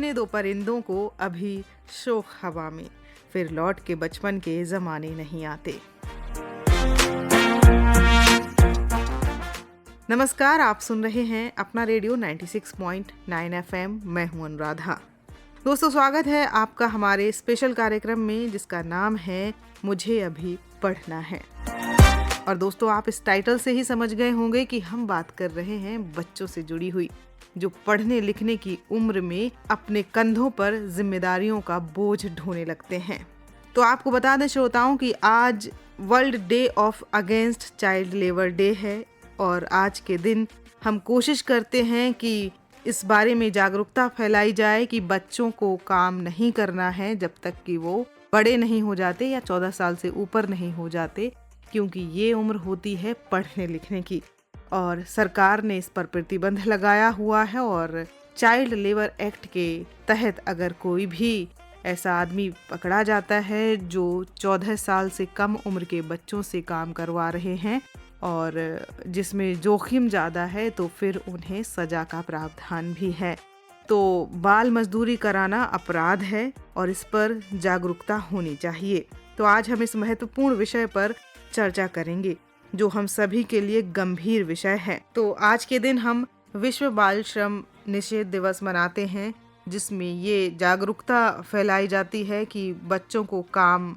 उड़ने दो परिंदों को अभी शोख हवा में, फिर लौट के बचपन के जमाने नहीं आते। नमस्कार, आप सुन रहे हैं अपना रेडियो 96.9 FM। मैं हूं अनुराधा। दोस्तों, स्वागत है आपका हमारे स्पेशल कार्यक्रम में जिसका नाम है मुझे अभी पढ़ना है। और दोस्तों, आप इस टाइटल से ही समझ गए होंगे कि हम बात कर रहे हैं बच्चों से जुड़ी हुई, जो पढ़ने लिखने की उम्र में अपने कंधों पर जिम्मेदारियों का बोझ ढोने लगते हैं। तो आपको बता दें श्रोताओं कि आज world day of against child labour day है और आज के दिन हम कोशिश करते हैं कि इस बारे में जागरूकता फैलाई जाए कि बच्चों को काम नहीं करना है जब तक कि वो बड़े नहीं हो जाते या 14 साल से ऊपर नहीं हो जाते, क्योंकि ये उम्र होती है पढ़ने लिखने की। और सरकार ने इस पर प्रतिबंध लगाया हुआ है और चाइल्ड लेबर एक्ट के तहत अगर कोई भी ऐसा आदमी पकड़ा जाता है जो 14 साल से कम उम्र के बच्चों से काम करवा रहे हैं और जिसमें जोखिम ज़्यादा है, तो फिर उन्हें सज़ा का प्रावधान भी है। तो बाल मजदूरी कराना अपराध है और इस पर जागरूकता होनी चाहिए। तो आज हम इस महत्वपूर्ण विषय पर चर्चा करेंगे जो हम सभी के लिए गंभीर विषय है। तो आज के दिन हम विश्व बाल श्रम निषेध दिवस मनाते हैं, जिसमें ये जागरूकता फैलाई जाती है कि बच्चों को काम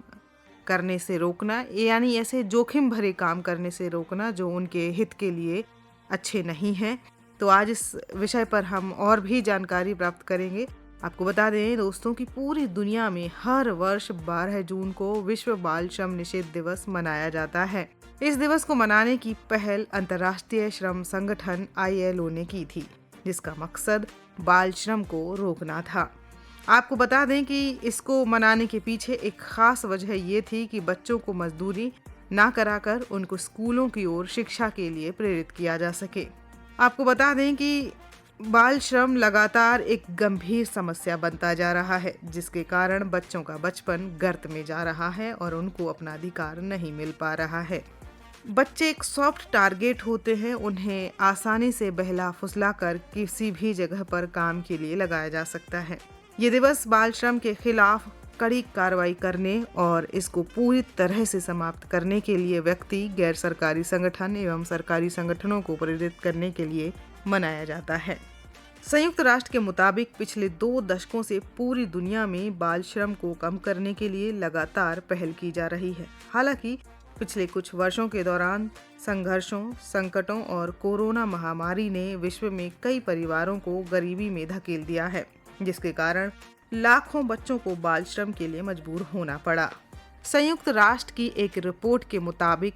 करने से रोकना, यानी ऐसे जोखिम भरे काम करने से रोकना जो उनके हित के लिए अच्छे नहीं हैं। तो आज इस विषय पर हम और भी जानकारी प्राप्त करेंगे। आपको बता दें दोस्तों कि पूरी दुनिया में हर वर्ष 12 जून को विश्व बाल श्रम निषेध दिवस मनाया जाता है। इस दिवस को मनाने की पहल अंतर्राष्ट्रीय श्रम संगठन ILO ने की थी, जिसका मकसद बाल श्रम को रोकना था। आपको बता दें कि इसको मनाने के पीछे एक खास वजह ये थी कि बच्चों को मजदूरी ना कराकर उनको स्कूलों की ओर शिक्षा के लिए प्रेरित किया जा सके। आपको बता दें कि बाल श्रम लगातार एक गंभीर समस्या बनता जा रहा है, जिसके कारण बच्चों का बचपन गर्त में जा रहा है और उनको अपना अधिकार नहीं मिल पा रहा है। बच्चे एक सॉफ्ट टारगेट होते हैं, उन्हें आसानी से बहला फुसला कर किसी भी जगह पर काम के लिए लगाया जा सकता है। ये दिवस बाल श्रम के खिलाफ कड़ी कार्रवाई करने और इसको पूरी तरह से समाप्त करने के लिए व्यक्ति, गैर सरकारी संगठन एवं सरकारी संगठनों को प्रेरित करने के लिए मनाया जाता है। संयुक्त राष्ट्र के मुताबिक पिछले 2 दशकों से पूरी दुनिया में बाल श्रम को कम करने के लिए लगातार पहल की जा रही है। हालांकि पिछले कुछ वर्षों के दौरान संघर्षों, संकटों और कोरोना महामारी ने विश्व में कई परिवारों को गरीबी में धकेल दिया है, जिसके कारण लाखों बच्चों को बाल श्रम के लिए मजबूर होना पड़ा। संयुक्त राष्ट्र की एक रिपोर्ट के मुताबिक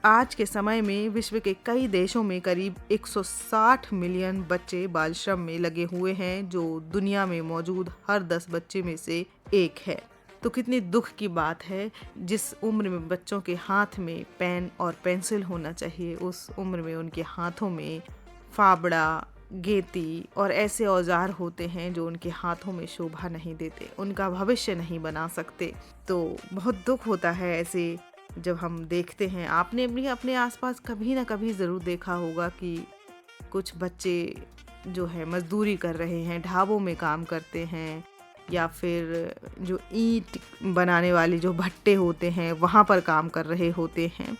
आज के समय में विश्व के कई देशों में करीब 160 मिलियन बच्चे बाल श्रम में लगे हुए हैं, जो दुनिया में मौजूद हर 10 बच्चे में से एक है। तो कितनी दुख की बात है, जिस उम्र में बच्चों के हाथ में पेन और पेंसिल होना चाहिए, उस उम्र में उनके हाथों में फावड़ा, गेती और ऐसे औजार होते हैं जो उनके हाथों में शोभा नहीं देते, उनका भविष्य नहीं बना सकते। तो बहुत दुख होता है ऐसे जब हम देखते हैं। आपने भी अपने आसपास कभी ना कभी ज़रूर देखा होगा कि कुछ बच्चे जो है मजदूरी कर रहे हैं, ढाबों में काम करते हैं, या फिर जो ईंट बनाने वाले जो भट्टे होते हैं वहाँ पर काम कर रहे होते हैं।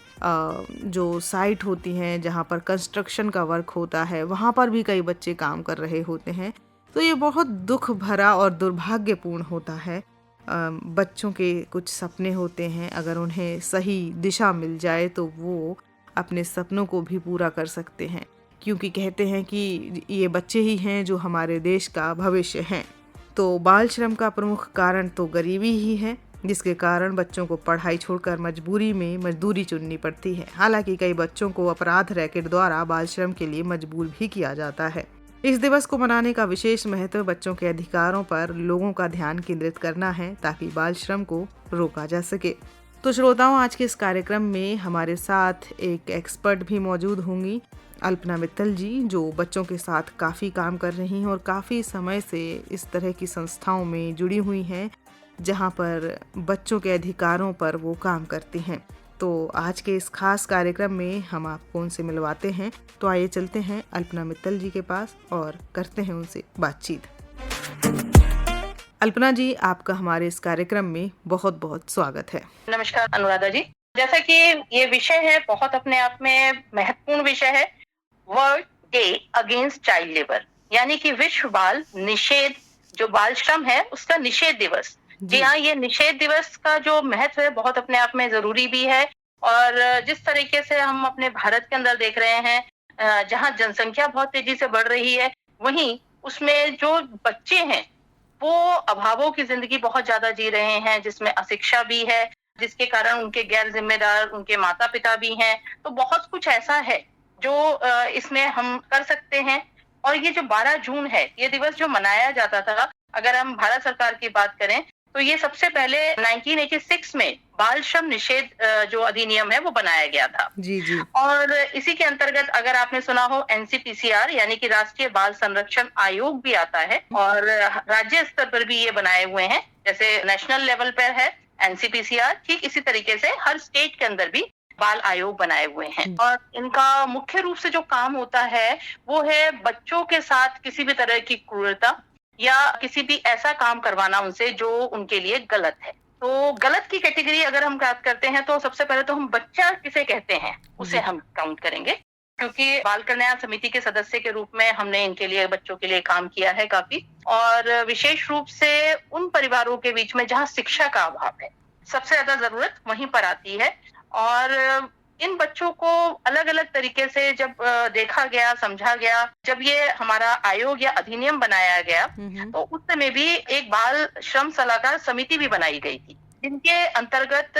जो साइट होती हैं जहाँ पर कंस्ट्रक्शन का वर्क होता है, वहाँ पर भी कई बच्चे काम कर रहे होते हैं। तो ये बहुत दुख भरा और दुर्भाग्यपूर्ण होता है। बच्चों के कुछ सपने होते हैं, अगर उन्हें सही दिशा मिल जाए तो वो अपने सपनों को भी पूरा कर सकते हैं, क्योंकि कहते हैं कि ये बच्चे ही हैं जो हमारे देश का भविष्य हैं। तो बाल श्रम का प्रमुख कारण तो गरीबी ही है, जिसके कारण बच्चों को पढ़ाई छोड़कर मजबूरी में मजदूरी चुननी पड़ती है। हालांकि कई बच्चों को अपराध रैकेट द्वारा बाल श्रम के लिए मजबूर भी किया जाता है। इस दिवस को मनाने का विशेष महत्व बच्चों के अधिकारों पर लोगों का ध्यान केंद्रित करना है, ताकि बाल श्रम को रोका जा सके। तो श्रोताओं, आज के इस कार्यक्रम में हमारे साथ एक एक्सपर्ट भी मौजूद होंगी, अल्पना मित्तल जी, जो बच्चों के साथ काफ़ी काम कर रही हैं और काफ़ी समय से इस तरह की संस्थाओं में जुड़ी हुई हैं जहां पर बच्चों के अधिकारों पर वो काम करती हैं। तो आज के इस खास कार्यक्रम में हम आपको उनसे मिलवाते हैं। तो आइए चलते हैं अल्पना मित्तल जी के पास और करते हैं उनसे बातचीत। अल्पना जी, आपका हमारे इस कार्यक्रम में बहुत बहुत स्वागत है। नमस्कार अनुराधा जी। जैसा कि ये विषय है, बहुत अपने आप में महत्वपूर्ण विषय है। World day against child labour, यानी कि विश्व बाल निषेध, जो बाल श्रम है उसका निषेध दिवस। जी हाँ, ये निषेध दिवस का जो महत्व है बहुत अपने आप में जरूरी भी है। और जिस तरीके से हम अपने भारत के अंदर देख रहे हैं, जहाँ जनसंख्या बहुत तेजी से बढ़ रही है, वहीं उसमें जो बच्चे हैं वो अभावों की जिंदगी बहुत ज्यादा जी रहे हैं, जिसमें अशिक्षा भी है, जिसके कारण उनके गैर जिम्मेदार उनके माता पिता भी हैं। तो बहुत कुछ ऐसा है जो इसमें हम कर सकते हैं। और ये जो 12 जून है, ये दिवस जो मनाया जाता था, अगर हम भारत सरकार की बात करें तो ये सबसे पहले 1986 में बाल श्रम निषेध जो अधिनियम है वो बनाया गया था। जी जी। और इसी के अंतर्गत अगर आपने सुना हो एनसीपीसीआर यानी कि राष्ट्रीय बाल संरक्षण आयोग भी आता है, और राज्य स्तर पर भी ये बनाए हुए हैं। जैसे नेशनल लेवल पर है एनसीपीसीआर, ठीक इसी तरीके से हर स्टेट के अंदर भी बाल आयोग बनाए हुए हैं। और इनका मुख्य रूप से जो काम होता है वो है बच्चों के साथ किसी भी तरह की क्रूरता या किसी भी ऐसा काम करवाना उनसे जो उनके लिए गलत है। तो गलत की कैटेगरी अगर हम बात करते हैं तो सबसे पहले तो हम बच्चा किसे कहते हैं उसे हम काउंट करेंगे, क्योंकि बाल कल्याण समिति के सदस्य के रूप में हमने इनके लिए, बच्चों के लिए काम किया है काफी। और विशेष रूप से उन परिवारों के बीच में जहाँ शिक्षा का अभाव है, सबसे ज्यादा जरूरत वहीं पर आती है। और इन बच्चों को अलग अलग तरीके से जब देखा गया, समझा गया, जब ये हमारा आयोग या अधिनियम बनाया गया तो उस समय भी एक बाल श्रम सलाहकार समिति भी बनाई गई थी, जिनके अंतर्गत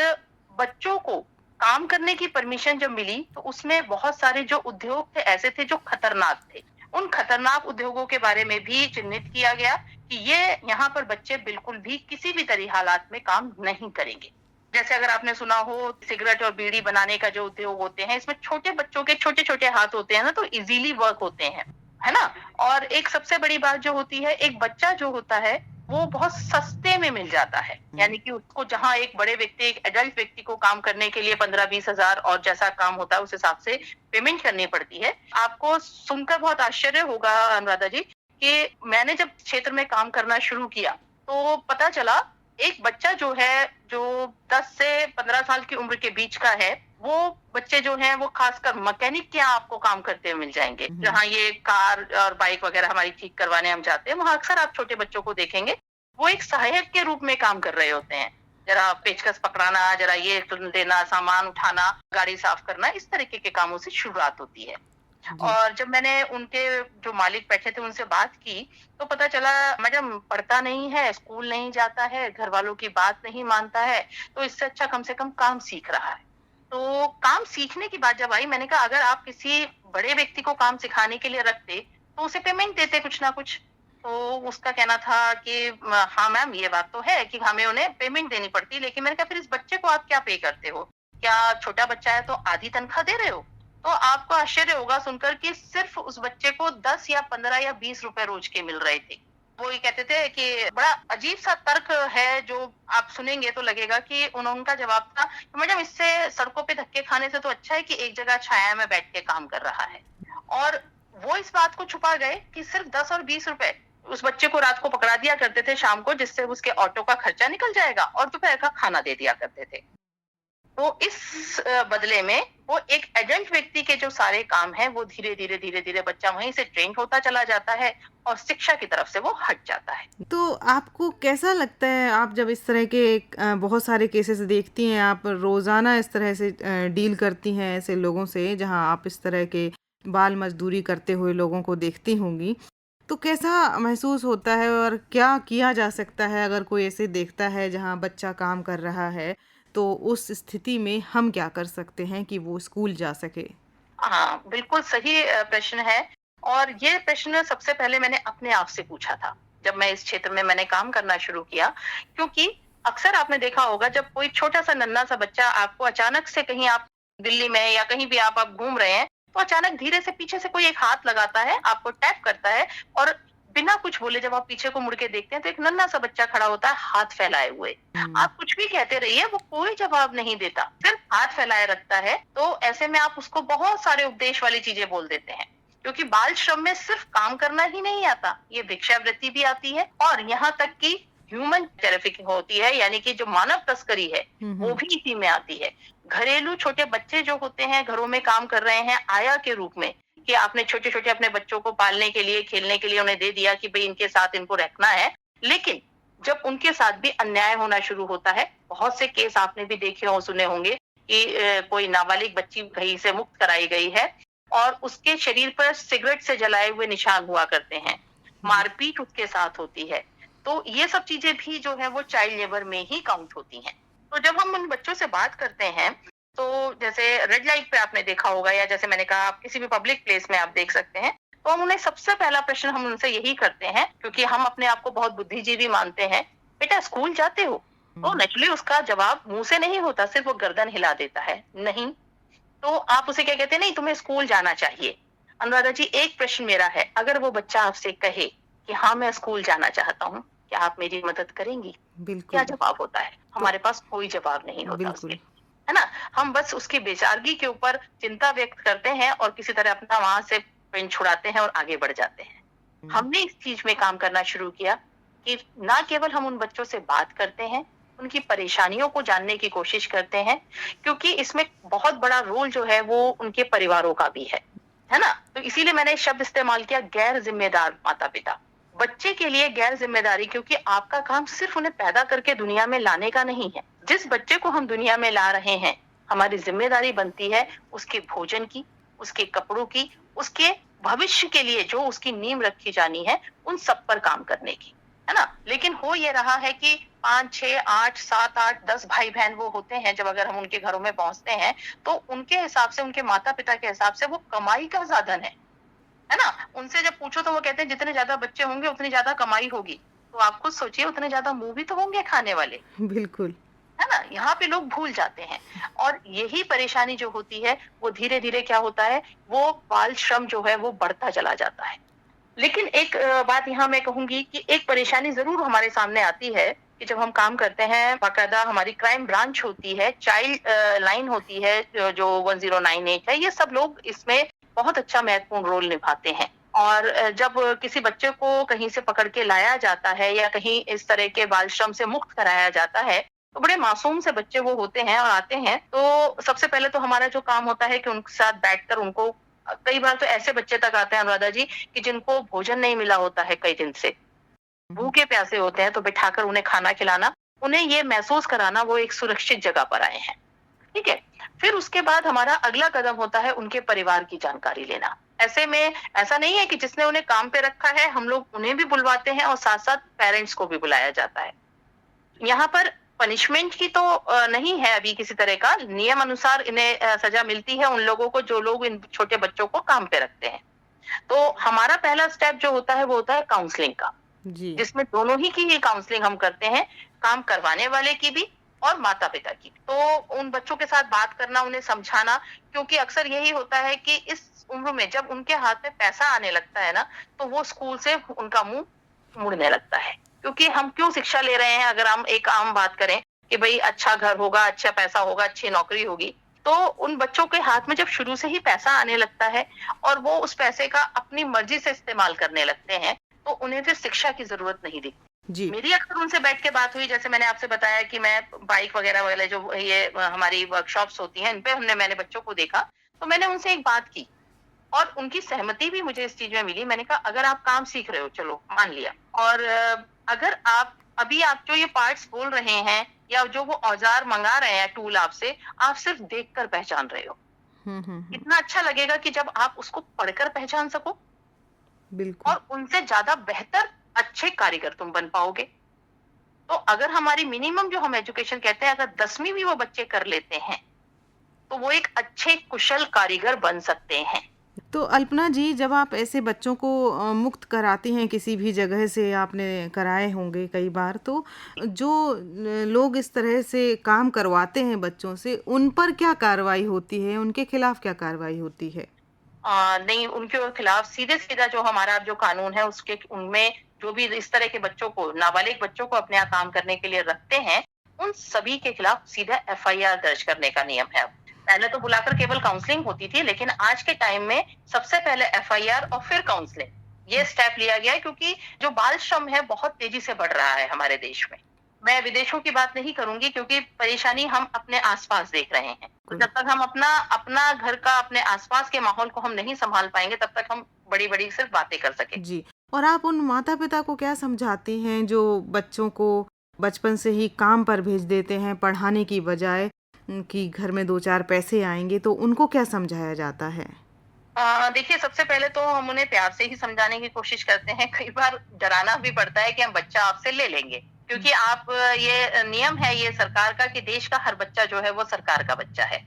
बच्चों को काम करने की परमिशन जब मिली तो उसमें बहुत सारे जो उद्योग थे ऐसे थे जो खतरनाक थे। उन खतरनाक उद्योगों के बारे में भी चिन्हित किया गया कि ये यहाँ पर बच्चे बिल्कुल भी किसी भी तरह हालात में काम नहीं करेंगे। जैसे अगर आपने सुना हो सिगरेट और बीड़ी बनाने का जो उद्योग होते हैं, इसमें छोटे बच्चों के छोटे छोटे हाथ होते हैं ना, तो इजीली वर्क होते हैं, है ना। और एक सबसे बड़ी बात जो होती है, एक बच्चा जो होता है वो बहुत सस्ते में मिल जाता है, यानी कि उसको जहाँ एक बड़े व्यक्ति, एक एडल्ट व्यक्ति को काम करने के लिए 15-20 हजार और जैसा काम होता है उस हिसाब से पेमेंट करनी पड़ती है। आपको सुनकर बहुत आश्चर्य होगा अनुराधा जी कि मैंने जब क्षेत्र में काम करना शुरू किया तो पता चला एक बच्चा जो है, जो 10 से 15 साल की उम्र के बीच का है, वो बच्चे जो हैं वो खासकर मैकेनिक के यहाँ आपको काम करते हुए मिल जाएंगे। जहाँ ये कार और बाइक वगैरह हमारी ठीक करवाने हम जाते हैं, वहाँ अक्सर आप छोटे बच्चों को देखेंगे वो एक सहायक के रूप में काम कर रहे होते हैं। जरा पेचकस पकड़ाना, जरा ये देना, सामान उठाना, गाड़ी साफ करना, इस तरीके के कामों से शुरुआत होती है। और जब मैंने उनके जो मालिक बैठे थे उनसे बात की तो पता चला मैडम पढ़ता नहीं है, स्कूल नहीं जाता है, घर वालों की बात नहीं मानता है, तो इससे अच्छा कम से कम काम सीख रहा है। तो काम सीखने की बात जब आई, मैंने कहा अगर आप किसी बड़े व्यक्ति को काम सिखाने के लिए रखते तो उसे पेमेंट देते कुछ ना कुछ। तो उसका कहना था कि हाँ मैम ये बात तो है कि हमें उन्हें पेमेंट देनी पड़ती, लेकिन मैंने कहा फिर इस बच्चे को आप क्या पे करते हो? क्या छोटा बच्चा है तो आधी तनख्वाह दे रहे हो? तो आपको आश्चर्य होगा सुनकर कि सिर्फ उस बच्चे को 10 या 15 या 20 रुपए रोज के मिल रहे थे। वो ये कहते थे कि बड़ा अजीब सा तर्क है, जो आप सुनेंगे तो लगेगा कि उनका जवाब था कि मैडम इससे सड़कों पे धक्के खाने से तो अच्छा है कि एक जगह छाया में बैठ के काम कर रहा है। और वो इस बात को छुपा गए कि सिर्फ 10 और 20 रुपए उस बच्चे को रात को पकड़ा दिया करते थे शाम को, जिससे उसके ऑटो का खर्चा निकल जाएगा, और दोपहर का खाना दे दिया करते थे। तो इस बदले में वो एक एडल्ट व्यक्ति के जो सारे काम हैं वो धीरे धीरे बच्चा वहीं से ट्रेन होता चला जाता है और शिक्षा की तरफ से वो हट जाता है। तो आपको कैसा लगता है, आप जब इस तरह के बहुत सारे केसेस देखती हैं, आप रोज़ाना इस तरह से डील करती हैं ऐसे लोगों से जहां आप इस तरह के बाल मजदूरी करते हुए लोगों को देखती होंगी, तो कैसा महसूस होता है और क्या किया जा सकता है अगर कोई ऐसे देखता है जहां बच्चा काम कर रहा है, तो उस स्थिति में हम क्या कर सकते हैं कि वो स्कूल जा सके? हाँ, बिल्कुल सही प्रश्न है। और ये प्रश्न सबसे पहले मैंने अपने आप से पूछा था जब मैं इस क्षेत्र में मैंने काम करना शुरू किया, क्योंकि अक्सर आपने देखा होगा जब कोई छोटा सा नन्हा सा बच्चा आपको अचानक से, कहीं आप दिल्ली में या कहीं भी आप घूम रहे हैं, तो अचानक धीरे से पीछे से कोई एक हाथ लगाता है, आपको टैप करता है, और बिना कुछ बोले जब आप पीछे को मुड़ के देखते हैं तो एक नन्हा सा बच्चा खड़ा होता है हाथ फैलाए हुए। आप कुछ भी कहते रहिए वो कोई जवाब नहीं देता, सिर्फ हाथ फैलाए रखता है। तो ऐसे में आप उसको बहुत सारे उपदेश वाली चीजें बोल देते हैं, क्योंकि बाल श्रम में सिर्फ काम करना ही नहीं आता, ये भिक्षावृत्ति भी आती है, और यहाँ तक कि ह्यूमन ट्रैफिकिंग होती है, यानी कि जो मानव तस्करी है वो भी इसी में आती है। घरेलू छोटे बच्चे जो होते हैं घरों में काम कर रहे हैं आया के रूप में, कि आपने छोटे छोटे अपने बच्चों को पालने के लिए, खेलने के लिए उन्हें दे दिया कि भाई इनके साथ इनको रखना है, लेकिन जब उनके साथ भी अन्याय होना शुरू होता है, बहुत से केस आपने भी देखे हो, सुने होंगे कि कोई नाबालिग बच्ची कहीं से मुक्त कराई गई है और उसके शरीर पर सिगरेट से जलाए हुए निशान हुआ करते हैं, मारपीट उसके साथ होती है। तो ये सब चीजें भी जो है वो चाइल्ड लेबर में ही काउंट होती हैं। तो जब हम उन बच्चों से बात करते हैं, तो जैसे रेड लाइट पे आपने देखा होगा, या जैसे मैंने कहा आप किसी भी पब्लिक प्लेस में आप देख सकते हैं, तो हम उन्हें सबसे पहला प्रश्न हम उनसे यही करते हैं, क्योंकि हम अपने आप को बहुत बुद्धिजीवी मानते हैं, बेटा स्कूल जाते हो? तो नेचुरली उसका जवाब मुंह से नहीं होता, सिर्फ वो गर्दन हिला देता है, नहीं। तो आप उसे क्या कहते हैं? नहीं, तुम्हें स्कूल जाना चाहिए। अनुराधा जी, एक प्रश्न मेरा है, अगर वो बच्चा आपसे कहे कि हाँ मैं स्कूल जाना चाहता हूँ, क्या आप मेरी मदद करेंगी? क्या जवाब होता है? हमारे पास कोई जवाब नहीं होता उसके, है ना। हम बस उसकी बेचारगी के ऊपर चिंता व्यक्त करते हैं और किसी तरह अपना वहां से पेन छुड़ाते हैं और आगे बढ़ जाते हैं। हमने इस चीज में काम करना शुरू किया कि ना केवल हम उन बच्चों से बात करते हैं, उनकी परेशानियों को जानने की कोशिश करते हैं, क्योंकि इसमें बहुत बड़ा रोल जो है वो उनके परिवारों का भी है ना। तो इसीलिए मैंने शब्द इस्तेमाल किया, गैर जिम्मेदार माता पिता। बच्चे के लिए गैर जिम्मेदारी, क्योंकि आपका काम सिर्फ उन्हें पैदा करके दुनिया में लाने का नहीं है। जिस बच्चे को हम दुनिया में ला रहे हैं, हमारी जिम्मेदारी बनती है उसके भोजन की, उसके कपड़ों की, उसके भविष्य के लिए जो उसकी नींव रखी जानी है, उन सब पर काम करने की, है ना। लेकिन हो ये रहा है कि 5, 6, 8, 7, 8, 10 भाई बहन वो होते हैं, जब अगर हम उनके घरों में पहुंचते हैं, तो उनके हिसाब से, उनके माता पिता के हिसाब से वो कमाई का साधन है ना। उनसे जब पूछो तो वो कहते हैं जितने ज्यादा बच्चे होंगे उतनी ज्यादा कमाई होगी। तो आप खुद सोचिए, उतने ज्यादा मुंह भी तो होंगे खाने वाले, बिल्कुल, है ना। यहाँ पे लोग भूल जाते हैं, और यही परेशानी जो होती है वो धीरे धीरे क्या होता है, वो बाल श्रम जो है वो बढ़ता चला जाता है। लेकिन एक बात यहाँ मैं कहूंगी कि एक परेशानी जरूर हमारे सामने आती है कि जब हम काम करते हैं, बाकायदा हमारी क्राइम ब्रांच होती है, चाइल्ड लाइन होती है जो 1098 है, ये सब लोग इसमें बहुत अच्छा महत्वपूर्ण रोल निभाते हैं। और जब किसी बच्चे को कहीं से पकड़ के लाया जाता है या कहीं इस तरह के बाल श्रम से मुक्त कराया जाता है, तो बड़े मासूम से बच्चे वो होते हैं और आते हैं, तो सबसे पहले तो हमारा जो काम होता है कि उनके साथ बैठकर उनको, कई बार तो ऐसे बच्चे तक आते हैं अनुराधा जी कि जिनको भोजन नहीं मिला होता है, कई दिन से भूखे प्यासे होते हैं, तो बिठाकर उन्हें खाना खिलाना, उन्हें ये महसूस कराना वो एक सुरक्षित जगह पर आए हैं, ठीक है। फिर उसके बाद हमारा अगला कदम होता है उनके परिवार की जानकारी लेना। ऐसे में ऐसा नहीं है कि जिसने उन्हें काम पे रखा है, हम लोग उन्हें भी बुलवाते हैं और साथ साथ पेरेंट्स को भी बुलाया जाता है। यहाँ पर पनिशमेंट की तो नहीं है अभी किसी तरह का, नियम अनुसार इन्हें सजा मिलती है उन लोगों को जो लोग इन छोटे बच्चों को काम पे रखते हैं। तो हमारा पहला स्टेप जो होता है वो होता है काउंसलिंग का, जिसमें दोनों ही की ये काउंसलिंग हम करते हैं, काम करवाने वाले की भी और माता पिता की। तो उन बच्चों के साथ बात करना, उन्हें समझाना, क्योंकि अक्सर यही होता है कि इस उम्र में जब उनके हाथ में पैसा आने लगता है ना, तो वो स्कूल से उनका मुंह मुड़ने लगता है। क्योंकि हम क्यों शिक्षा ले रहे हैं, अगर हम एक आम बात करें कि भाई अच्छा घर होगा, अच्छा पैसा होगा, अच्छी नौकरी होगी, तो उन बच्चों के हाथ में जब शुरू से ही पैसा आने लगता है और वो उस पैसे का अपनी मर्जी से इस्तेमाल करने लगते हैं, तो उन्हें फिर शिक्षा की जरूरत नहीं दिखती। मेरी अक्सर उनसे बैठ के बात हुई, जैसे मैंने आपसे बताया कि मैं बाइक वगैरह वगैरह जो ये हमारी वर्कशॉप्स होती हैं, इन पे मैंने बच्चों को देखा, तो मैंने उनसे एक बात की और उनकी सहमति भी मुझे इस चीज में मिली। मैंने कहा अगर आप काम सीख रहे हो, चलो मान लिया, और अगर आप अभी आप जो ये पार्ट्स बोल रहे हैं या जो वो औजार मंगा रहे हैं, टूल आपसे, आप सिर्फ देखकर पहचान रहे हो। इतना अच्छा लगेगा कि जब आप उसको पढ़कर पहचान सको, बिल्कुल, और उनसे ज्यादा बेहतर अच्छे कारीगर तुम बन पाओगे। तो अगर हमारी मिनिमम जो हम एजुकेशन कहते हैं, अगर 10वीं भी वो बच्चे कर लेते हैं, तो वो एक अच्छे कुशल कारीगर बन सकते हैं। तो अल्पना जी, जब आप ऐसे बच्चों को मुक्त कराती हैं, किसी भी जगह से आपने कराए होंगे कई बार, तो जो लोग इस तरह से काम करवाते हैं बच्चों से, उन पर क्या कार्रवाई होती है, उनके खिलाफ क्या कार्रवाई होती है? नहीं, उनके खिलाफ सीधे सीधा जो हमारा जो कानून है उसके, उनमें जो भी इस तरह के बच्चों को, नाबालिग बच्चों को अपने यहाँ काम करने के लिए रखते हैं, उन सभी के खिलाफ सीधा FIR दर्ज करने का नियम है। पहले तो बुलाकर केवल काउंसलिंग होती थी, लेकिन आज के टाइम में सबसे पहले FIR और फिर काउंसलिंग, ये स्टेप लिया गया है क्योंकि जो बाल श्रम है बहुत तेजी से बढ़ रहा है हमारे देश में। मैं विदेशों की बात नहीं करूंगी क्योंकि परेशानी हम अपने आसपास देख रहे हैं। तो जब तक हम अपना अपना घर का, अपने आसपास के माहौल को हम नहीं संभाल पाएंगे, तब तक हम बड़ी-बड़ी सिर्फ बातें कर सकेंगे। जी। और आप उन माता-पिता को क्या समझाती हैं जो बच्चों को बचपन से ही काम पर भेज देते हैं पढ़ाने की बजाय, कि घर में 2-4 पैसे आएँगे, तो उनको क्या समझाया जाता है? देखिए, सबसे पहले तो हम उन्हें प्यार से ही समझाने की कोशिश करते हैं। कई बार डराना भी पड़ता है कि हम बच्चा आपसे ले लेंगे, क्योंकि आप ये नियम है ये सरकार का कि देश का हर बच्चा जो है वो सरकार का बच्चा है।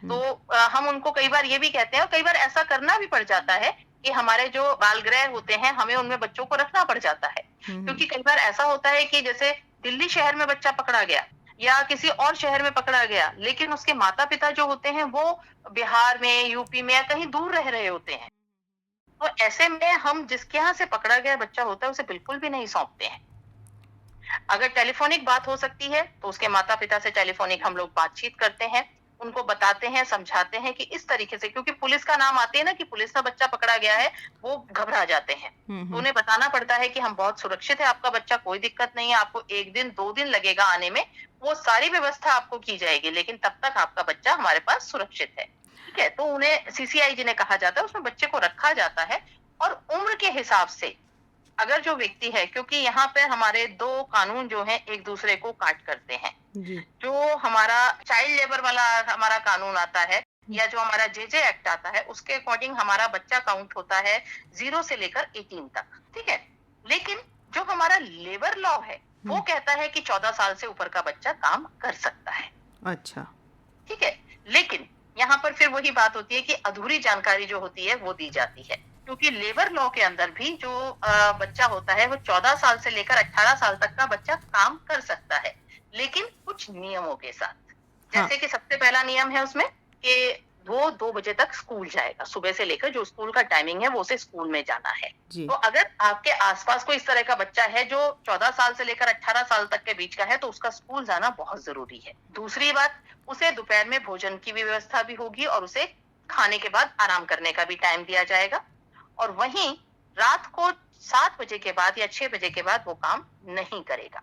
तो हम उनको कई बार ये भी कहते हैं और कई बार ऐसा करना भी पड़ जाता है कि हमारे जो बाल गृह होते हैं, हमें उनमें बच्चों को रखना पड़ जाता है। क्योंकि कई बार ऐसा होता है कि जैसे दिल्ली शहर में बच्चा पकड़ा गया या किसी और शहर में पकड़ा गया, लेकिन उसके माता-पिता जो होते हैं वो बिहार में, यूपी में या कहीं दूर रह रहे होते हैं। तो ऐसे में हम जिसके यहाँ से पकड़ा गया बच्चा होता है उसे बिल्कुल भी नहीं सौंपते हैं। अगर टेलीफोनिक बात हो सकती है तो उसके माता-पिता से टेलीफोनिक हम लोग बातचीत करते हैं, उनको बताते हैं, समझाते हैं कि इस तरीके से, क्योंकि पुलिस का नाम आते हैं ना कि पुलिस का बच्चा पकड़ा गया है, वो घबरा जाते हैं। तो उन्हें बताना पड़ता है कि हम बहुत सुरक्षित है, आपका बच्चा, कोई दिक्कत नहीं है, आपको 1 दिन 2 दिन लगेगा आने में, वो सारी व्यवस्था आपको की जाएगी, लेकिन तब तक आपका बच्चा हमारे पास सुरक्षित है। ठीक है? तो उन्हें सीसीआई जिन्हें कहा जाता है, उसमें बच्चे को रखा जाता है और उम्र के हिसाब से अगर जो व्यक्ति है, क्योंकि यहाँ पे हमारे 2 कानून जो हैं एक दूसरे को काट करते हैं। जी। जो हमारा चाइल्ड लेबर वाला हमारा कानून आता है या जो हमारा जेजे एक्ट आता है, उसके अकॉर्डिंग हमारा बच्चा काउंट होता है 0 से लेकर 18 तक। ठीक है? लेकिन जो हमारा लेबर लॉ है वो कहता है कि 14 साल से ऊपर का बच्चा काम कर सकता है। अच्छा। ठीक है? लेकिन यहाँ पर फिर वही बात होती है कि अधूरी जानकारी जो होती है वो दी जाती है, क्योंकि लेबर लॉ के अंदर भी जो बच्चा होता है वो 14 साल से लेकर 18 साल तक का बच्चा काम कर सकता है, लेकिन कुछ नियमों के साथ। जैसे कि सबसे पहला नियम है उसमें कि वो 2 बजे तक स्कूल जाएगा, सुबह से लेकर जो स्कूल का टाइमिंग है वो उसे स्कूल में जाना है। तो अगर आपके आसपास कोई इस तरह का बच्चा है जो 14 साल से लेकर 18 साल तक के बीच का है, तो उसका स्कूल जाना बहुत जरूरी है। दूसरी बात, उसे दोपहर में भोजन की भी व्यवस्था भी होगी और उसे खाने के बाद आराम करने का भी टाइम दिया जाएगा। और वहीं रात को 7 बजे के बाद या 6 बजे के बाद वो काम नहीं करेगा।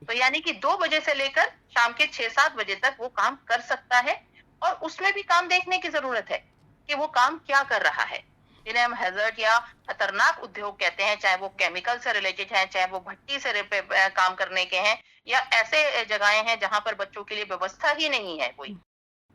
तो यानी कि 2 बजे से लेकर शाम के 6-7 बजे तक वो काम कर सकता है, और उसमें भी काम देखने की जरूरत है कि वो काम क्या कर रहा है। जिन्हें हम हैजर्ड या खतरनाक उद्योग कहते हैं, चाहे वो केमिकल से रिलेटेड है, चाहे वो भट्टी से काम करने के हैं, या ऐसे जगहें हैं जहां पर बच्चों के लिए व्यवस्था ही नहीं है कोई,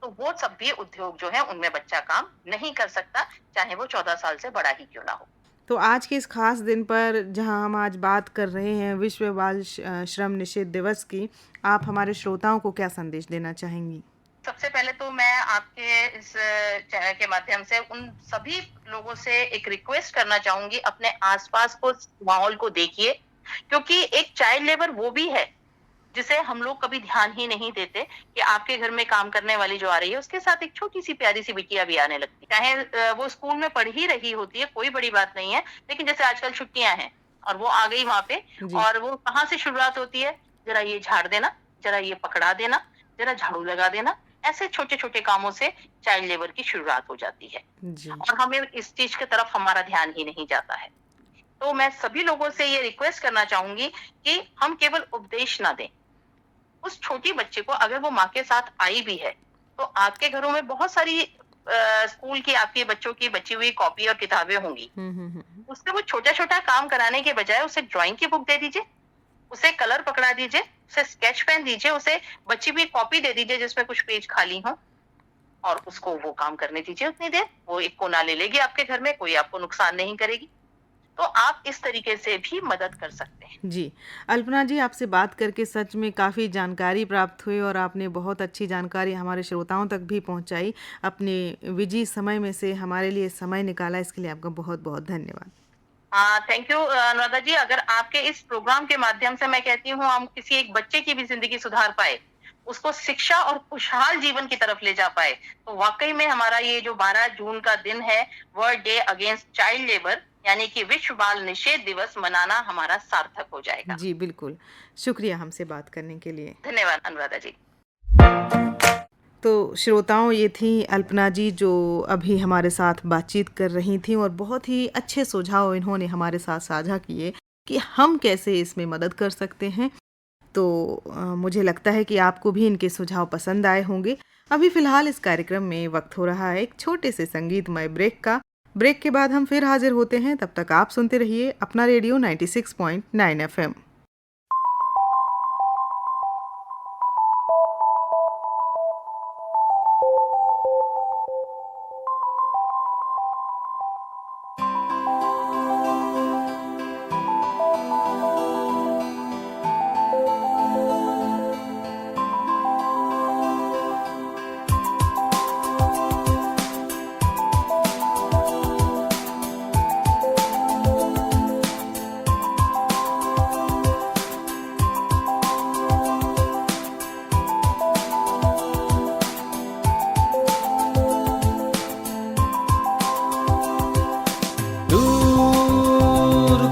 तो वो सब भी उद्योग जो है उनमें बच्चा काम नहीं कर सकता, चाहे वो 14 साल से बड़ा ही क्यों ना हो। तो आज के इस खास दिन पर जहां हम आज बात कर रहे हैं विश्व बाल श्रम निषेध दिवस की, आप हमारे श्रोताओं को क्या संदेश देना चाहेंगी? सबसे पहले तो मैं आपके इस चैनल के माध्यम से उन सभी लोगों से एक रिक्वेस्ट करना चाहूंगी, अपने आसपास को माहौल को देखिए, क्योंकि एक चाइल्ड लेबर वो भी है जिसे हम लोग कभी ध्यान ही नहीं देते कि आपके घर में काम करने वाली जो आ रही है उसके साथ एक छोटी सी प्यारी सी बिटिया भी आने लगती है, चाहे वो स्कूल में पढ़ ही रही होती है, कोई बड़ी बात नहीं है, लेकिन जैसे आजकल छुट्टियां हैं और वो आ गई वहां पे, और वो कहाँ से शुरुआत होती है, जरा ये झाड़ देना, जरा ये पकड़ा देना, जरा झाड़ू लगा देना, ऐसे छोटे छोटे कामों से चाइल्ड लेबर की शुरुआत हो जाती है और हमें इस चीज की तरफ हमारा ध्यान ही नहीं जाता है। तो मैं सभी लोगों से ये रिक्वेस्ट करना चाहूंगी कि हम केवल उपदेश ना दें। उस छोटी बच्चे को, अगर वो माँ के साथ आई भी है, तो आपके घरों में बहुत सारी स्कूल की आपके बच्चों की बची हुई कॉपी और किताबें होंगी। उससे वो छोटा छोटा काम कराने के बजाय उसे ड्राइंग की बुक दे दीजिए, उसे कलर पकड़ा दीजिए, उसे स्केच पेन दीजिए, उसे बची हुई कॉपी दे दीजिए जिसमें कुछ पेज खाली हो, और उसको वो काम करने दीजिए उतनी देर। वो एक कोना ले लेगी आपके घर में, कोई आपको नुकसान नहीं करेगी। तो आप इस तरीके से भी मदद कर सकते हैं। जी, अल्पना जी, आपसे बात करके सच में काफ़ी जानकारी प्राप्त हुई और आपने बहुत अच्छी जानकारी हमारे श्रोताओं तक भी पहुंचाई। अपने बिजी समय में से हमारे लिए समय निकाला, इसके लिए आपका बहुत बहुत धन्यवाद। थैंक यू अनुराधा जी। अगर आपके इस प्रोग्राम के माध्यम से मैं कहती हूँ हम किसी एक बच्चे की भी जिंदगी सुधार पाए, उसको शिक्षा और खुशहाल जीवन की तरफ ले जा पाए, तो वाकई में हमारा ये जो 12 जून का दिन है, world day against child labour, यानी कि विश्व बाल निषेध दिवस मनाना हमारा सार्थक हो जाएगा। जी बिल्कुल, शुक्रिया हमसे बात करने के लिए। धन्यवाद अनुराधा जी। तो श्रोताओं, ये थी अल्पना जी जो अभी हमारे साथ बातचीत कर रही थी और बहुत ही अच्छे सुझाव इन्होंने हमारे साथ साझा किए कि हम कैसे इसमें मदद कर सकते हैं। तो मुझे लगता है कि आपको भी इनके सुझाव पसंद आए होंगे। अभी फ़िलहाल इस कार्यक्रम में वक्त हो रहा है एक छोटे से संगीतमय ब्रेक का। ब्रेक के बाद हम फिर हाजिर होते हैं, तब तक आप सुनते रहिए अपना रेडियो 96.9 FM।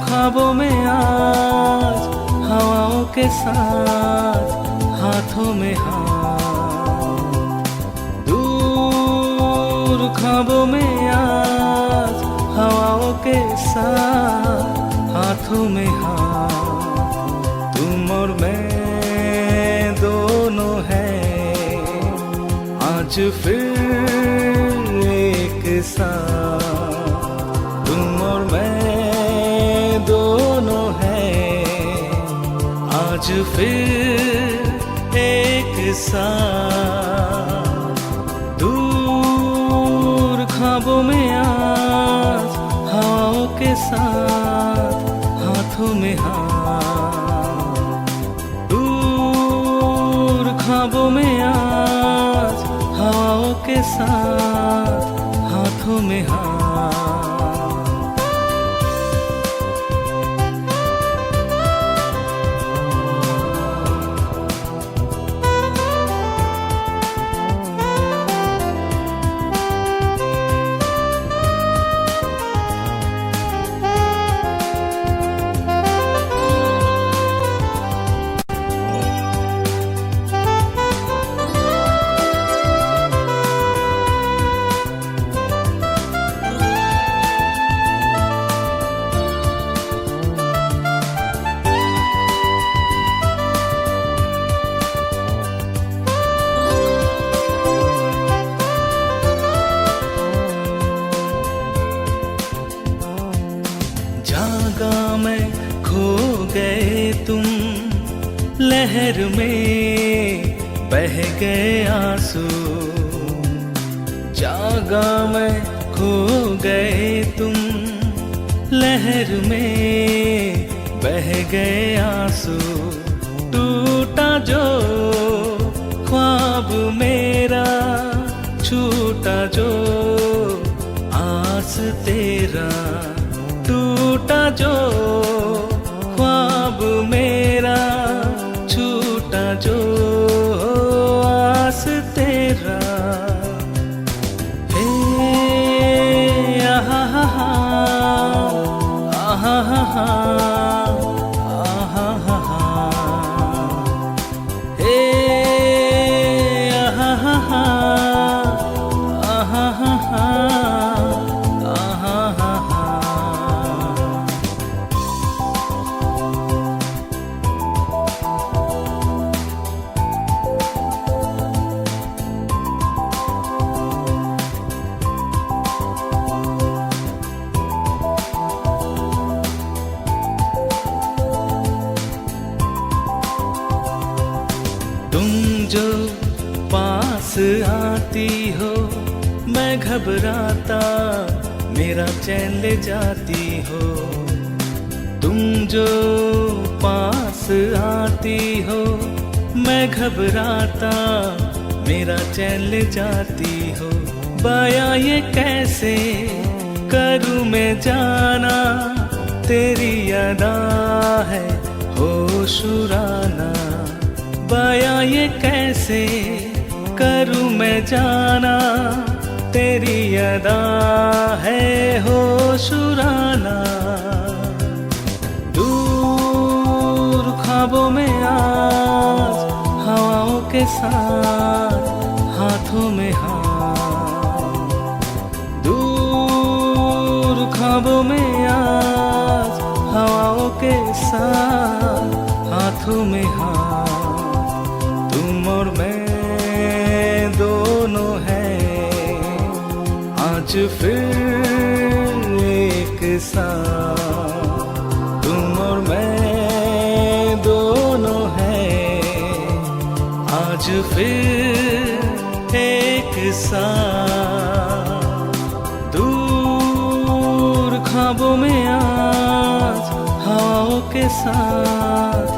ख्वाबों में आज हवाओं के साथ हाथों में हाथ, दूर ख्वाबों में आज हवाओं के साथ हाथों में हाथ, तुम और मैं दोनों हैं आज फिर एक साथ, तुम और मैं दोनों हैं आज फिर एक साथ, दूर ख्वाबों में आज हवाओं के साथ हाथों में हाथ, दूर ख्वाबों में आज हवाओं के साथ हाथों में हाथ। लहर में बह गए आंसू, जागा मैं खो गए तुम, लहर में बह गए आंसू, टूटा जो ख्वाब मेरा, छूटा जो आस तेरा, टूटा जो ख्वाब मेरा, छूटा जो आस तेरा, हे आहा हा हा, आहा हा हा, आहा हा हा, हे आहा हा हा, आहा हा हा, आहा हा हा। जो पास आती हो मैं घबराता, मेरा चैन ले जाती हो, तुम जो पास आती हो मैं घबराता, मेरा चैन ले जाती हो, बाया ये कैसे करूं मैं जाना, तेरी अदा है होशुराना, बाया ये कैसे करूं मैं जाना, तेरी अदा है होशुराना, दूर ख्वाबों में आज हवाओं के साथ हाथों हाथों में हाथ, दूर ख्वाबों में आज हवाओं के साथ, हाथों में हाथ, तुम और मैं दोनों हैं आज फिर एक साथ, तुम और मैं दोनों हैं आज फिर एक साथ, दूर ख्वाबों में आज हवाओं के साथ,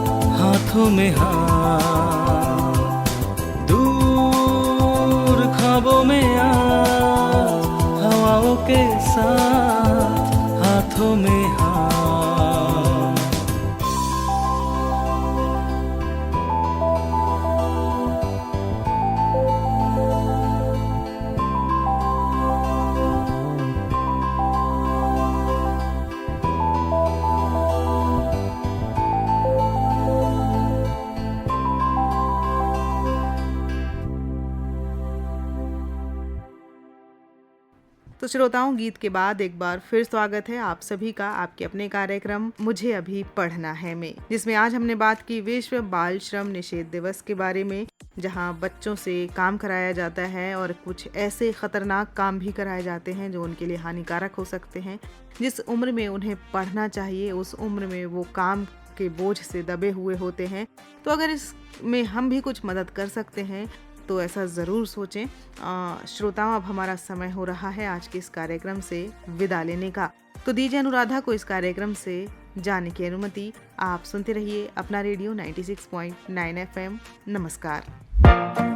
हाथों में हाथ, दूर ख्वाबों में आज हवाओं के साथ, हाथों में हाथ। तो श्रोताओं, गीत के बाद एक बार फिर स्वागत है आप सभी का आपके अपने कार्यक्रम मुझे अभी पढ़ना है में, जिसमें आज हमने बात की विश्व बाल श्रम निषेध दिवस के बारे में, जहां बच्चों से काम कराया जाता है और कुछ ऐसे खतरनाक काम भी कराए जाते हैं जो उनके लिए हानिकारक हो सकते हैं। जिस उम्र में उन्हें पढ़ना चाहिए उस उम्र में वो काम के बोझ से दबे हुए होते हैं। तो अगर इसमें हम भी कुछ मदद कर सकते हैं तो ऐसा ज़रूर सोचें। श्रोताओं, अब हमारा समय हो रहा है आज के इस कार्यक्रम से विदा लेने का, तो दीजिए अनुराधा को इस कार्यक्रम से जाने की अनुमति। आप सुनते रहिए अपना रेडियो 96.9 FM। नमस्कार।